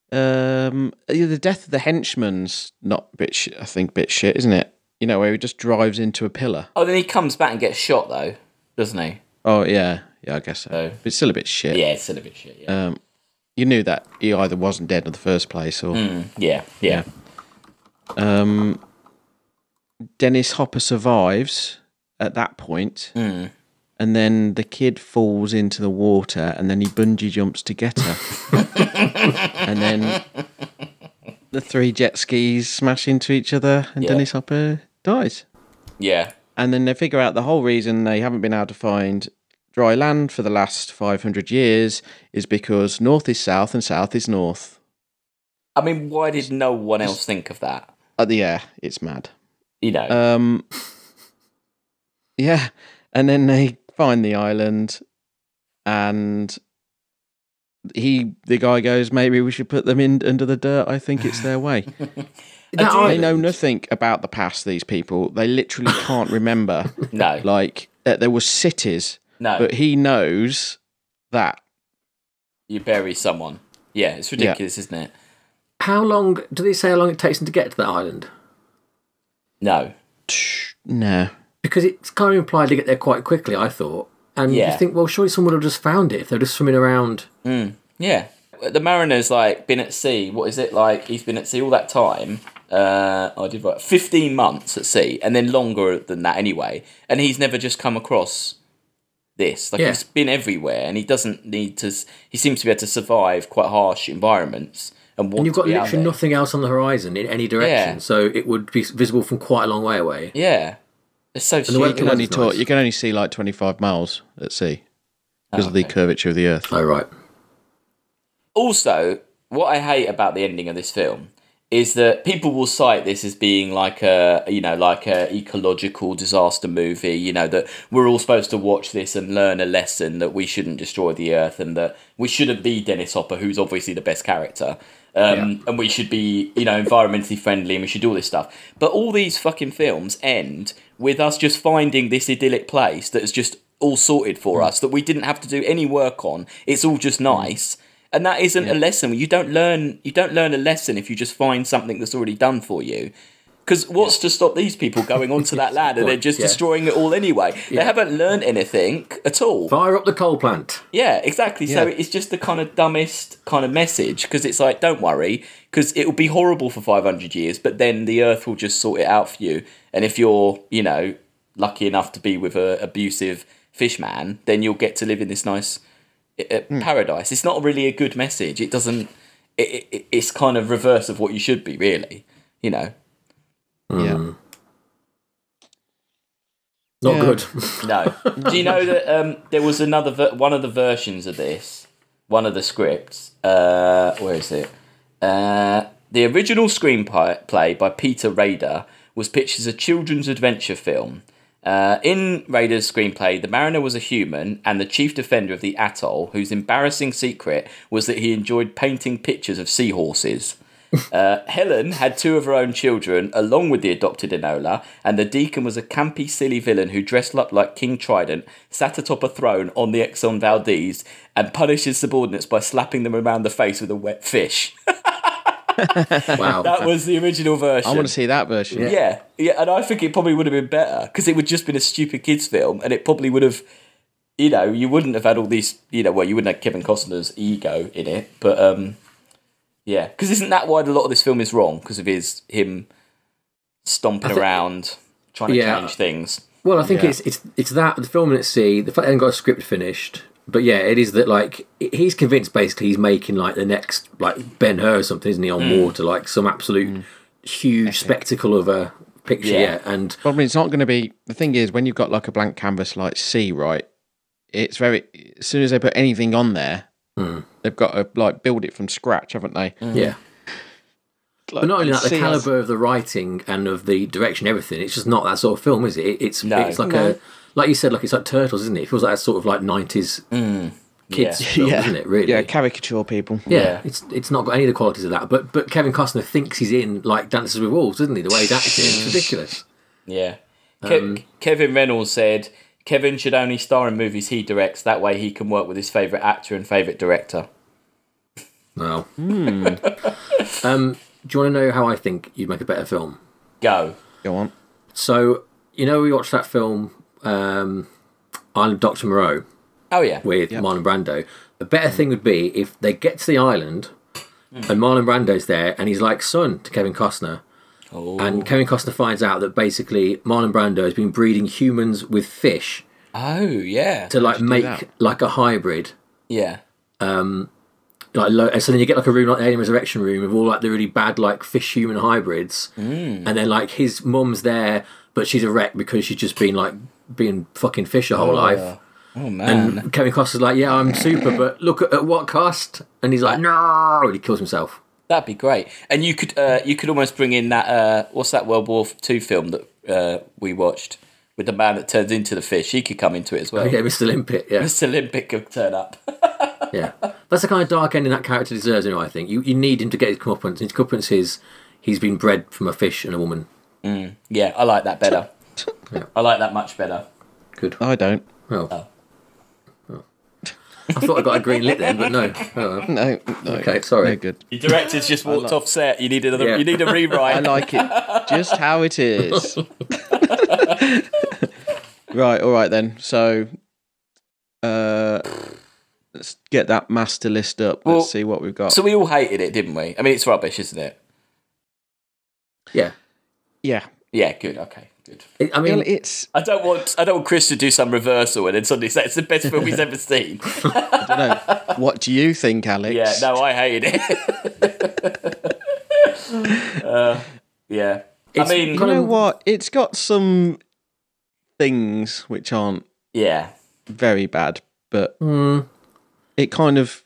The death of the henchman's not a bit shit, I think, bit shit, isn't it? Where he just drives into a pillar. Oh, then he comes back and gets shot, though, doesn't he? Oh, yeah, I guess so. But it's still a bit shit. Yeah, it's still a bit shit, yeah. You knew that he either wasn't dead in the first place or... Yeah. Dennis Hopper survives at that point, and then the kid falls into the water, and then he bungee jumps to get her. And then the 3 jet skis smash into each other, and Dennis Hopper dies. Yeah. And then they figure out the whole reason they haven't been able to find dry land for the last 500 years is because north is south and south is north. I mean, why did no one else think of that? It's mad. And then they find the island, and the guy goes, maybe we should put them under the dirt. I think it's their way. They know nothing about the past, these people. They literally can't remember. No. Like, there were cities. No. But he knows that. You bury someone. Yeah, it's ridiculous, isn't it? How long, do they say how long it takes them to get to that island? No. No. Because it's kind of implied they get there quite quickly, I thought. And you think, well, surely someone would have just found it if they're just swimming around. Yeah. the mariner's like been at sea. What is it like? He's been at sea all that time. I did right. 15 months at sea, and then longer than that anyway. And he's never just come across this. Like he's been everywhere, and he doesn't need to. He seems to be able to survive quite harsh environments. And you've got literally nothing else on the horizon in any direction, so it would be visible from quite a long way away. Yeah, it's so. You can only see like 25 miles at sea because of the curvature of the Earth. Oh right. Also, what I hate about the ending of this film is that people will cite this as being like a ecological disaster movie, you know, that we're all supposed to watch this and learn a lesson that we shouldn't destroy the Earth and that we shouldn't be Dennis Hopper, who's obviously the best character. And we should be, you know, environmentally friendly and we should do all this stuff. But all these fucking films end with us just finding this idyllic place that is just all sorted for us, that we didn't have to do any work on. It's all just nice. And that isn't a lesson. You don't learn a lesson if you just find something that's already done for you. Because what's to stop these people going onto that land and they're just destroying it all anyway? They haven't learned anything at all. Fire up the coal plant. Yeah, exactly. So it's just the kind of dumbest kind of message, because it's like, don't worry, because it will be horrible for 500 years, but then the Earth will just sort it out for you. And if you're, you know, lucky enough to be with an abusive fish man, then you'll get to live in this nice paradise. It's not really a good message. It doesn't. It's kind of reverse of what you should be, really. You know. Yeah. Not good. No. Do you know that there was another one of the versions of this, one of the scripts? Where is it? The original screenplay by Peter Rader was pitched as a children's adventure film. In Rader's screenplay, the mariner was a human and the chief defender of the atoll, whose embarrassing secret was that he enjoyed painting pictures of seahorses. Helen had two of her own children, along with the adopted Enola, and the deacon was a campy, silly villain who dressed up like King Trident, sat atop a throne on the Exxon Valdez, and punished his subordinates by slapping them around the face with a wet fish. Wow. That was the original version. I want to see that version. Yeah, and I think it probably would have been better, because it would just been a stupid kids' film, and it probably would have, you know, you wouldn't have had all these, you know, well, you wouldn't have Kevin Costner's ego in it, but, yeah, because isn't that why a lot of this film is wrong? Because of him stomping around, trying to change things. Well, I think it's that, the film at sea, the fact they haven't got a script finished, but yeah, it is that, like, he's convinced basically he's making, like, the next, like, Ben-Hur or something, isn't he, on water, like, some absolute huge spectacle of a picture, and... Well, I mean, it's not going to be... The thing is, when you've got, like, a blank canvas like sea, right, it's very... As soon as they put anything on there, they've got to, like, build it from scratch, haven't they? Yeah. Like, but not only that, the calibre of the writing and of the direction, everything, it's just not that sort of film, is it? It's like a... Like you said, like it's like Turtles, isn't it? It feels like that sort of like 90s kids film, isn't it, really? Yeah, caricature people. Yeah, it's not got any of the qualities of that. But Kevin Costner thinks he's in, like, Dances with Wolves, doesn't he? The way he's acting, it's ridiculous. Yeah. Kevin Reynolds said, Kevin should only star in movies he directs, that way he can work with his favourite actor and favourite director. Well. Do you want to know how I think you'd make a better film? Go on. So, you know, we watched that film... Island of Dr. Moreau. Oh yeah, with Marlon Brando. A better thing would be if they get to the island and Marlon Brando's there and he's like son to Kevin Costner. And Kevin Costner finds out that basically Marlon Brando has been breeding humans with fish. Oh yeah, to like make like a hybrid. Yeah. And so then you get like a room like the Alien Resurrection room with all like the really bad like fish human hybrids, and then like his mum's there, but she's a wreck because she's just been like being fucking fish her whole life. Oh man! And Kevin Costner's like, yeah, I'm super, but look at what cost? And he's like, no, and he kills himself. That'd be great. And you could almost bring in that what's that World War II film that we watched with the man that turns into the fish? He could come into it as well. Oh, yeah, Mr. Limpet. Yeah, Mr. Limpet could turn up. Yeah, that's the kind of dark ending that character deserves. You know, I think you need him to get his comeuppance. His comeuppance is he's been bred from a fish and a woman. Yeah, I like that better. I like that much better. Good. I don't. Oh. I thought I got a green lit then, but no. Oh, well. No. Okay, sorry. No good. Your director's just walked off set. You need another. Yeah. You need a rewrite. I like it just how it is. Right. All right then. So, Let's get that master list up. Well, Let's see what we've got. So we all hated it, didn't we? I mean, it's rubbish, isn't it? Yeah. Yeah. Yeah, good. Okay, good. I mean, it's. I don't want Chris to do some reversal and then suddenly say it's the best film he's ever seen. I don't know. What do you think, Alex? Yeah, no, I hated it. Yeah. I mean, you know what? It's got some things which aren't very bad, but it kind of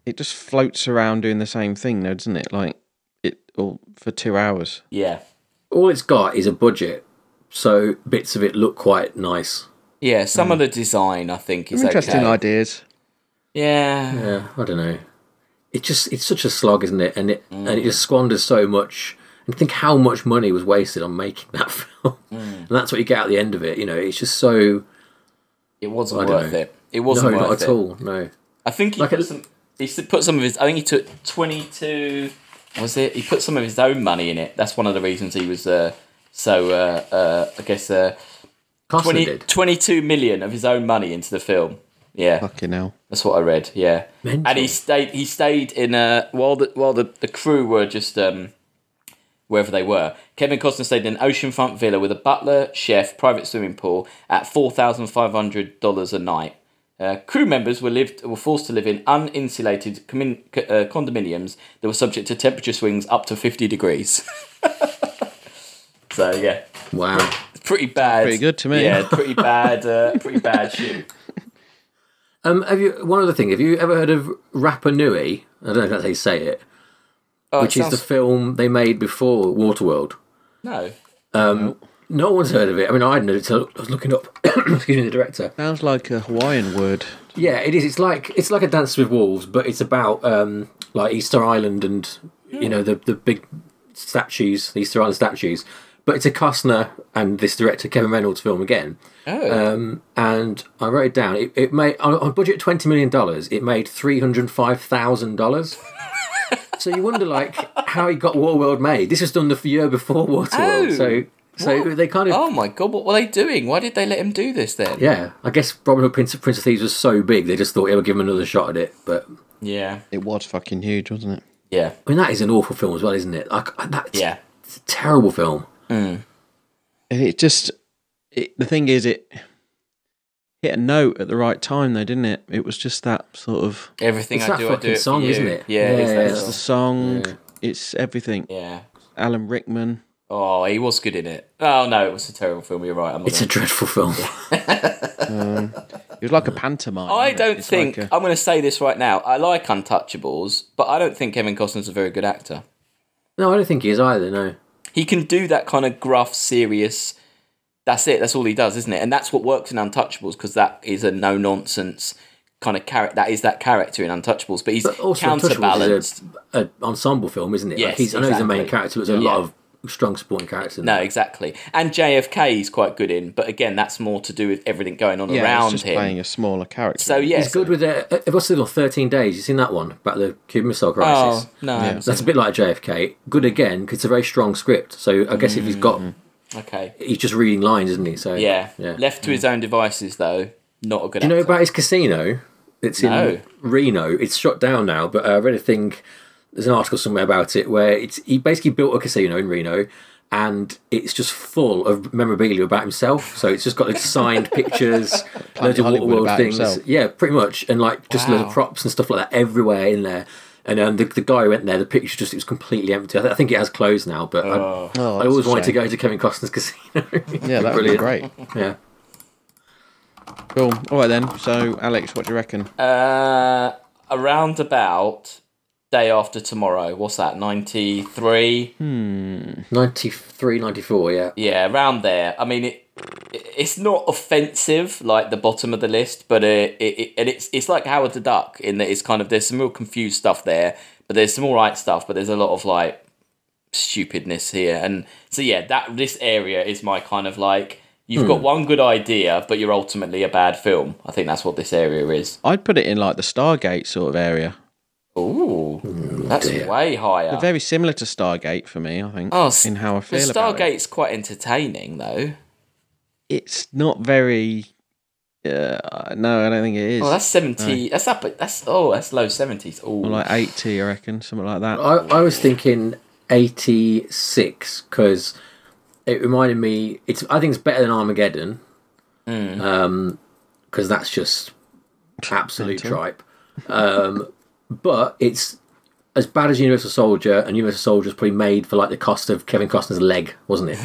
it just floats around doing the same thing, though, doesn't it? Like it all for 2 hours. Yeah. All it's got is a budget, so bits of it look quite nice. Yeah, some of the design I think is Interesting okay. ideas. Yeah. Yeah, I don't know. It's such a slog, isn't it? And it just squanders so much. And think how much money was wasted on making that film, and that's what you get at the end of it. You know, it's just so. It wasn't worth it. It wasn't worth it. No, not at all. No. I think he put some of his. I think he took 22. Was it? He put some of his own money in it. That's one of the reasons he was I guess. Costner did 22 million of his own money into the film. Yeah, Fucking hell. that's what I read. Yeah, Mental. and he stayed in while the crew were just wherever they were. Kevin Costner stayed in an oceanfront villa with a butler, chef, private swimming pool at $4,500 a night. Crew members were forced to live in uninsulated condominiums that were subject to temperature swings up to 50 degrees. So yeah, Wow. pretty bad. Pretty good to me. Yeah, pretty bad shoot. One other thing, have you ever heard of Rapa Nui? I don't know if that's how you say it. Which is the film they made before Waterworld. No. No one's heard of it. I mean, I hadn't heard it until I was looking up. Excuse me, the director. Sounds like a Hawaiian word. Yeah, it is. It's like a Dance with Wolves, but it's about like Easter Island and you know the big statues, the Easter Island statues. But it's a Costner and this director Kevin Reynolds film again. Oh. And I wrote it down. It made on budget $20 million. It made $305,000. So you wonder, like, how he got Waterworld made. This was done the year before Waterworld. So they kind of... Oh, my God, what were they doing? Why did they let him do this, then? Yeah, I guess Robin Hood Prince of Thieves was so big, they just thought they would give him another shot at it, but... Yeah. It was fucking huge, wasn't it? Yeah. I mean, that is an awful film as well, isn't it? It's a terrible film. And it just... the thing is, it hit a note at the right time, though, didn't it? It was just that sort of... Everything It's I that do, I do fucking it song, for you. isn't it? Yeah, It's the song, it's everything. Yeah. Alan Rickman. Oh, he was good in it. Oh, no, it was a terrible film, you're right. It's a dreadful film. It was like a pantomime. I don't think... Like I'm going to say this right now. I like Untouchables, but I don't think Kevin Costner's a very good actor. No, I don't think he is either, no. He can do that kind of gruff, serious... That's it. That's all he does, isn't it? And that's what works in Untouchables, because that is a no-nonsense kind of character. That is that character in Untouchables, but he's also, counterbalanced. An ensemble film, isn't it? Yes, like I know he's the main exactly. character, but there's a lot of strong supporting characters in No, there. exactly. And JFK he's quite good in, but again, that's more to do with everything going on around he's just him. playing a smaller character. So, yeah. He's good with it. What's it on 13 Days? You seen that one about the Cuban Missile Crisis? Oh, no. I haven't That's a seen bit like JFK. Good again, because it's a very strong script. So I guess if he's got... it. Okay. He's just reading lines, isn't he? So Yeah. Left to his own devices, though, not a good Do you know actor. about his casino? It's in Reno. It's shut down now, but I read a thing... There's an article somewhere about it where he basically built a casino in Reno, and it's just full of memorabilia about himself. So it's just got like signed pictures, loads of Hollywood Waterworld about things. himself. Yeah, pretty much, and like just loads of props and stuff like that everywhere in there. And the guy who went there, the picture it was completely empty. I think it has closed now, but I always wanted to go to Kevin Costner's casino. Yeah, that would be great. Yeah. Cool. All right then. So, Alex, what do you reckon? Around about day after tomorrow. What's that? 93. 93, 94, yeah. Yeah, around there. I mean, it's not offensive like the bottom of the list, but it's like Howard the Duck in that it's kind of there's some real confused stuff there, but there's some alright stuff, but there's a lot of like stupidness here, and so yeah, this area is my kind of like you've got one good idea, but you're ultimately a bad film. I think that's what this area is. I'd put it in like the Stargate sort of area. Ooh, that's way higher. They're very similar to Stargate for me, I think. In how I feel the about it. Stargate's quite entertaining though. It's not very. No, I don't think it is. Oh, that's 70. No. That's up. That's low 70s. Oh, like 80, I reckon, something like that. I was thinking 86 because it reminded me. I think it's better than Armageddon. Because that's just absolute tripe. But it's as bad as Universal Soldier, and Universal Soldier's probably made for like the cost of Kevin Costner's leg, wasn't it?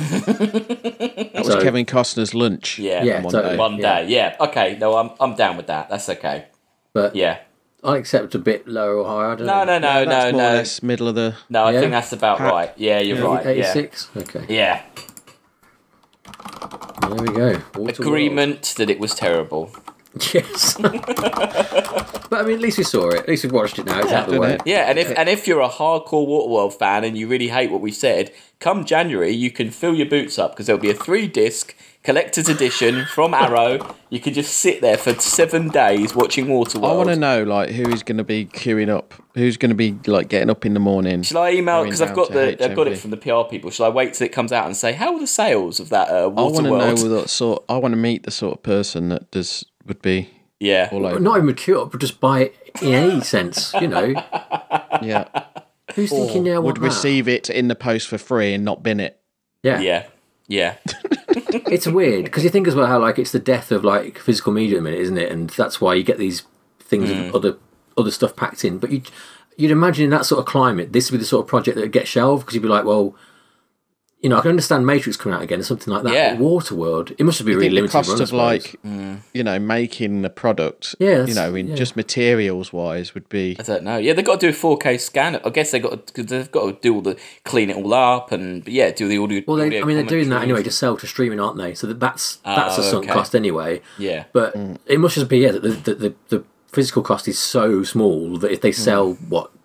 That was Kevin Costner's lunch. Yeah, one day. Yeah, okay. No, I'm down with that. That's okay. But yeah, I accept a bit lower or higher. I don't know. No. That's more or less middle of the. No, I think that's about right. Yeah, you're right. 86. Yeah. Okay. Yeah. There we go. Agreement that it was terrible. Yes. But I mean, at least we saw it. At least we've watched it now. It's out of the way. Yeah, and if you're a hardcore Waterworld fan and you really hate what we said, come January you can fill your boots up because there'll be a 3-disc collector's edition from Arrow. You can just sit there for 7 days watching Waterworld. I want to know like who is going to be queuing up. Who's going to be like getting up in the morning? Shall I email because I've got it from the PR people? Shall I wait till it comes out and say how are the sales of that Waterworld? I want to know I want to meet the sort of person that would be all over. Not even mature, but just buy it in any sense, you know. Yeah. Who's thinking now? Would receive it in the post for free and not bin it? Yeah. It's weird because you think as well how like it's the death of like physical media, isn't it? And that's why you get these things of other stuff packed in. But you'd imagine in that sort of climate, this would be the sort of project that would get shelved because you'd be like, well, you know, I can understand Matrix coming out again or something like that. Yeah. But Waterworld, it must have been really limited. The cost of like, you know, making the product, just materials wise would be. I don't know. Yeah, they've got to do a 4K scan. I guess they've got to do clean it all up and do the audio. Well, they're doing that anyway to sell to streaming, aren't they? So that's a sunk cost anyway. Yeah, but it must just be that the physical cost is so small that if they sell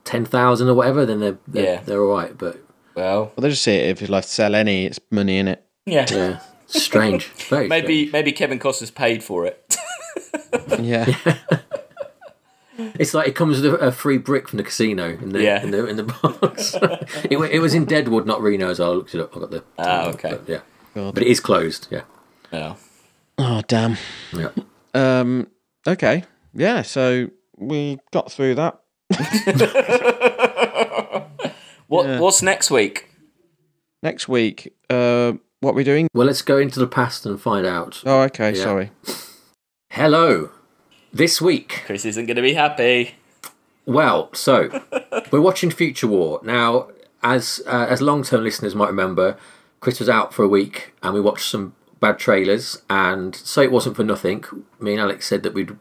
10,000 or whatever, then they're all right. But well, they just say if you like to sell any, it's money in it. Yeah. Strange. Very maybe strange. Kevin Costner's paid for it. Yeah. It's like it comes with a free brick from the casino in the box. it was in Deadwood, not Reno, so I looked it up. I got the okay. But it is closed. Yeah. Yeah. Oh damn. Yeah. Okay. Yeah. So we got through that. What's next week? Next week, what are we doing? Well, let's go into the past and find out. Oh, okay. Yeah. Sorry. Hello. This week, Chris isn't going to be happy. Well, so we're watching Future War now. As long-term listeners might remember, Chris was out for a week, and we watched some bad trailers. And so it wasn't for nothing. Me and Alex said that we'd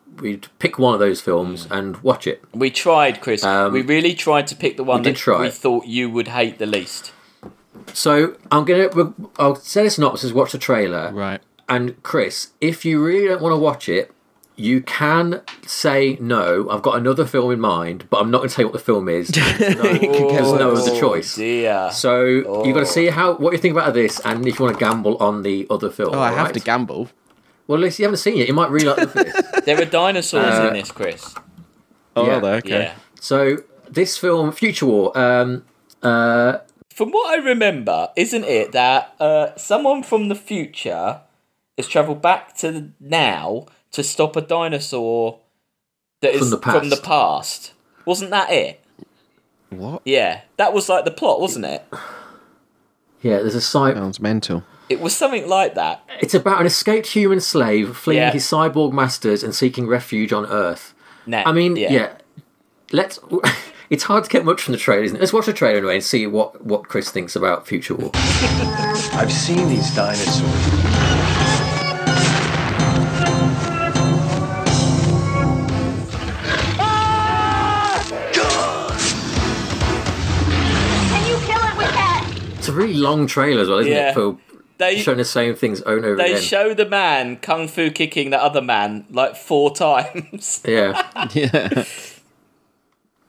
pick one of those films and watch it. We tried, Chris. We really tried to pick the one that we thought you would hate the least. So I'll say the synopsis, watch the trailer. Right. And Chris, if you really don't want to watch it, you can say no. I've got another film in mind, but I'm not going to tell you what the film is. There's no other choice. Dear. So you've got to see what you think about this, and if you want to gamble on the other film. Oh, I have to gamble. Well, at least you haven't seen it. You might really like this. There are dinosaurs in this, Chris. Oh, yeah. Are they? Okay. Yeah. So this film, Future War. From what I remember, isn't it that someone from the future has travelled back to now to stop a dinosaur that is from the past? Wasn't that it? What? Yeah, that was like the plot, wasn't it? Yeah, there's a Sounds mental. It was something like that. It's about an escaped human slave fleeing his cyborg masters and seeking refuge on Earth. I mean, let's. It's hard to get much from the trailer, isn't it? Let's watch the trailer anyway and see what Chris thinks about Future War. I've seen these dinosaurs. It's a really long trailer as well, isn't it? For showing the same things over and over again. They show the man kung fu kicking the other man like 4 times. Yeah. Yeah.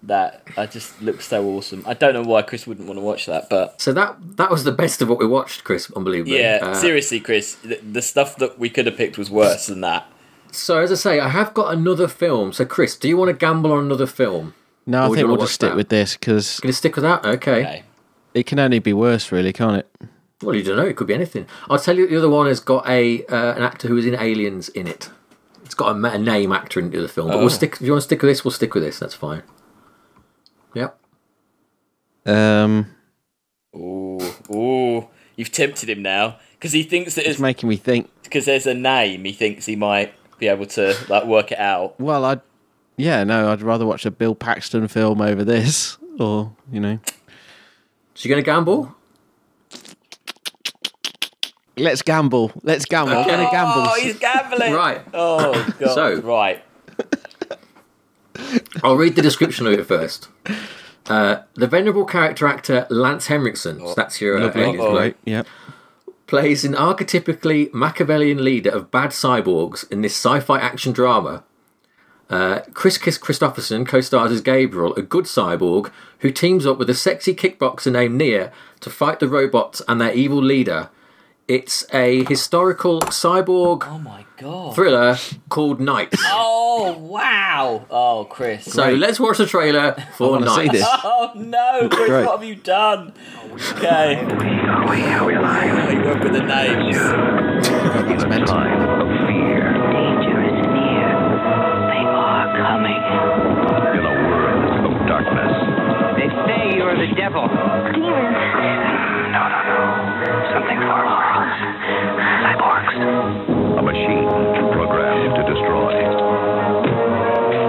That just looks so awesome. I don't know why Chris wouldn't want to watch that, but so that was the best of what we watched, Chris. Unbelievably. Yeah, seriously, Chris. The stuff that we could have picked was worse than that. So as I say, I have got another film. So Chris, do you want to gamble on another film? No, I think we'll just stick with this because. Going to stick with that? Okay. It can only be worse, really, can't it? Well, you don't know. It could be anything. I'll tell you, the other one has got an actor who was in Aliens in it. It's got a name actor into the film. But we'll stick. If you want to stick with this, we'll stick with this. That's fine. Yep. Ooh, you've tempted him now because he thinks that it's making me think. Because there's a name, he thinks he might be able to like work it out. Well, I'd rather watch a Bill Paxton film over this, or you know. So you're going to gamble? Let's gamble. Let's gamble. I'm going to gamble. Oh, he's gambling. Right. Oh God. So right. I'll read the description of it first. The venerable character actor Lance Henriksen, so that's your Right. Yep. plays an archetypically Machiavellian leader of bad cyborgs in this sci-fi action drama. Chris Christopherson co-stars as Gabriel, a good cyborg who teams up with a sexy kickboxer named Nia to fight the robots and their evil leader. It's a historical cyborg thriller called Knights. Oh, wow. Oh, Chris. So let's watch the trailer for Knights. See this. Oh, no, Chris, Great. what have you done? Okay. You went with the names. God, that's mental. Danger is near. They are coming. In a world of darkness. They say you're the devil. Demons. No. Something far worse. Cyborgs. A machine programmed to destroy.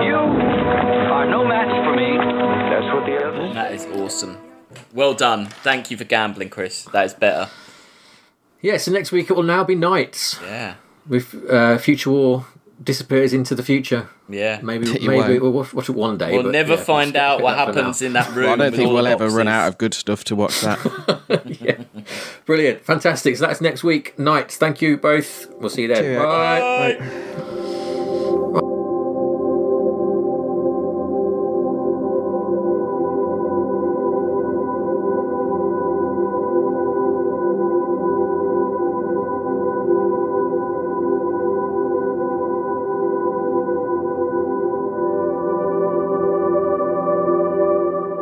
You are no match for me. That's what the others. That is awesome. Well done. Thank you for gambling, Chris. That is better. Yeah, so next week it will now be Knights. Yeah. With Future War disappears into the future. Yeah. Maybe won't. we'll watch it one day. We'll but never yeah, find we'll out what skip that for happens now. in that room. Well, I don't with think all we'll the ever run boxes. out of good stuff to watch that. Yeah. Brilliant. Fantastic. So that's next week. Knights. Thank you both. We'll see you then. Cheerio. Bye. Bye.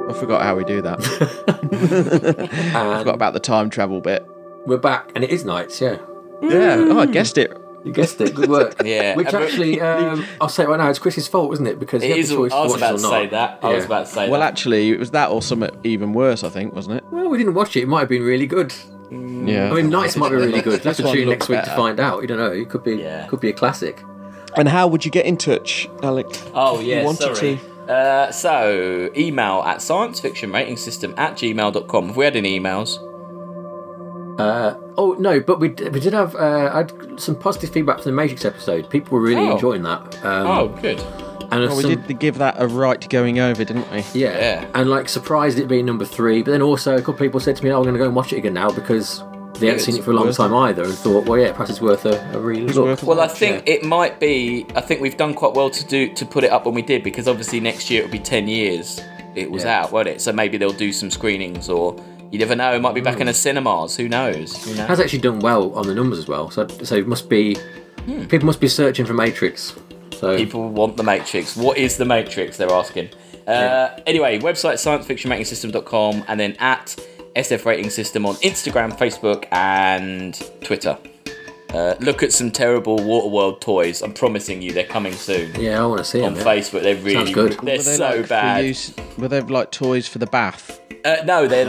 I forgot how we do that. I forgot about the time travel bit. We're back, and it is Knights, yeah. Yeah. Oh, I guessed it. You guessed it. Good work. Yeah. Which actually, I'll say it right now, it's Chris's fault, isn't it? Because he It had is. the choice I was to about watch to it or say not. that. I was Yeah. about to say Well, that. actually, it was that or something even worse, I think, wasn't it? Well, we didn't watch it. It might have been really good. Yeah. I mean, Knights might be really good. Let's This one tune looks next week to better. find out. You don't know. It could be a classic. And how would you get in touch, Alec? Oh, You yeah, wanted sorry. So, email at sciencefictionratingsystem@gmail.com. Have we had any emails? Oh no, but we did have I had some positive feedback from the Matrix episode. People were really enjoying that. Good. And Well, we did give that a right going over, didn't we? yeah, and like surprised it being number 3. But then also a couple of people said to me, "Oh, I'm going to go and watch it again now," because they hadn't seen it for a long worth time either, and thought, well, yeah, perhaps it's worth a real look. worth a Well, I think it might be. I think we've done quite well to put it up when we did, because obviously next year it'll be 10 years it was out, won't it? So maybe they'll do some screenings, or you never know. It might be back in the cinemas. Who knows? It has actually done well on the numbers as well. So it must be people must be searching for Matrix. So People want the Matrix. What is the Matrix? They're asking. Anyway, website sciencefictionratingsystem.com, and then at SF Rating System on Instagram, Facebook, and Twitter. Look at some terrible Waterworld toys. I'm promising you, they're coming soon. yeah, I want to see On them. Facebook, they're really Sounds good. They're so bad. Were they like toys for the bath? No, they're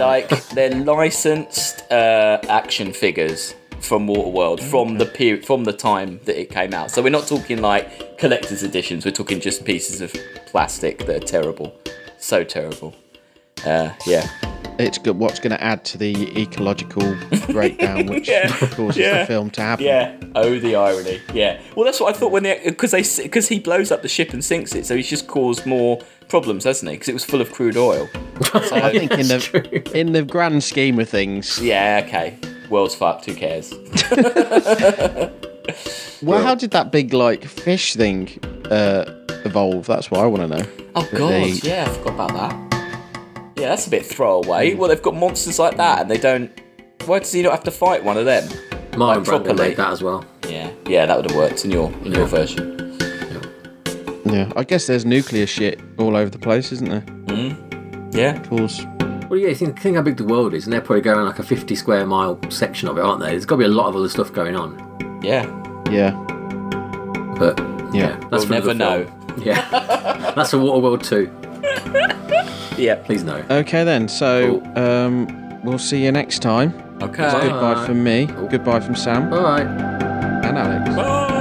licensed action figures from Waterworld from the period, from the time that it came out. So we're not talking like collector's editions. We're talking just pieces of plastic that are terrible, so terrible. Yeah. It's good. What's going to add to the ecological breakdown, which causes the film to happen? Yeah. Oh, the irony. Yeah. Well, that's what I thought when because he blows up the ship and sinks it, so he's just caused more problems, hasn't he? Because it was full of crude oil. So, I think in the grand scheme of things. yeah. Okay. World's fucked. Who cares? Well, how did that big like fish thing evolve? That's what I want to know. Oh God. Yeah, I forgot about that. Yeah, that's a bit throwaway. Well, they've got monsters like that, and they don't. Why does he not have to fight one of them? Martin Brando properly. made that as well. Yeah, that would have worked in your version. Yeah, I guess there's nuclear shit all over the place, isn't there? Yeah. Of course. Well, yeah, think how big the world is, and they're probably going like a 50 square mile section of it, aren't they? There's got to be a lot of other stuff going on. Yeah. Yeah. But Yeah. We'll never know. Yeah. That's a Waterworld 2. Yeah. Please no. Okay then. So we'll see you next time. Okay. It's goodbye from me. Oh. Goodbye from Sam All right. and Alex. Bye.